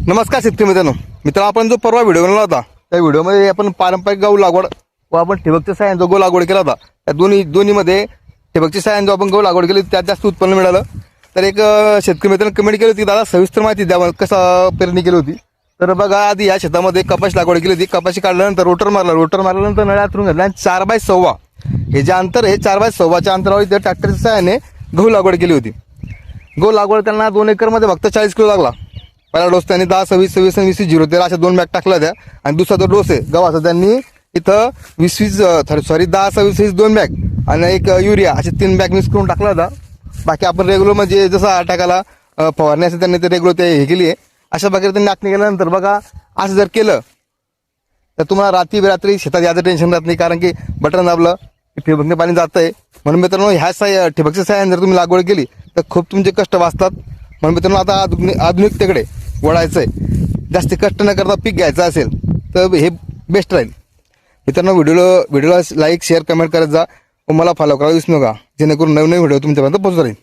नमस्कार शेतकरी मित्रांनो, आपण जो परवा व्हिडिओ बनवला होता त्या व्हिडिओमध्ये आपण पारंपरिक गहू लागवड व आपण ठिबकच्या साहाय्याने जो गहू लागवड केला होता त्या दोन्हीमध्ये ठिबकच्या साहाय्याने जो आपण गहू लागवड केली त्यात जास्त उत्पन्न मिळालं. तर एक शेतकरी मित्रांनी कमेंट केली होती, दादा सविस्तर माहिती द्या कसा पेरणी केली होती. तर बघा, आधी या शेतामध्ये कपाशी लागवड केली होती. कपाशी काढल्यानंतर रोटर मारल्यानंतर नळ्यातून घातला आणि 4x6 हे जे अंतर आहे 4x6 अंतरावर इथे ट्रॅक्टरच्या साहाय्याने गहू लागवड केली होती. गहू लागवड त्यांना 2 एकरमध्ये फक्त 40 किलो लागला. पहिला डोस त्यांनी 10-26-26 आणि 20-20-0 अशा 2 बॅग टाकल्या त्या आणि दुसरा जो डोस आहे गव्हाचा त्यांनी इथं 10-26-20 2 बॅग आणि एक युरिया असे 3 बॅग मिक्स करून टाकला होता. बाकी आपण रेग्युलर म्हणजे जसं अटॅकाला फवारणी असेल त्यांनी ते रेग्युलर ते हे केली आहे. अशा प्रकारे त्यांनी नाचणी केल्यानंतर बघा, असं जर केलं तर तुम्हाला रात्री शेतात याचं टेन्शन राहत नाही, कारण की बटन दाबलं ठिबकने पाणी जात आहे. म्हणून मित्रांनो, ह्या ठिबकच्या साहाय्याने जर तुम्ही लागवड केली तर खूप तुमचे कष्ट वाचतात. म्हणून मित्रांनो, आता आधुनिकतेकडे वळायचं आहे. जास्त कष्ट न करता पीक घ्यायचं असेल तर हे बेस्ट राहील. मित्रांनो, व्हिडिओला लाईक शेअर कमेंट करत जा व मला फॉलो करायला विसरू नका, जेणेकरून नवीन व्हिडिओ तुमच्यापर्यंत पोहोचत राहील.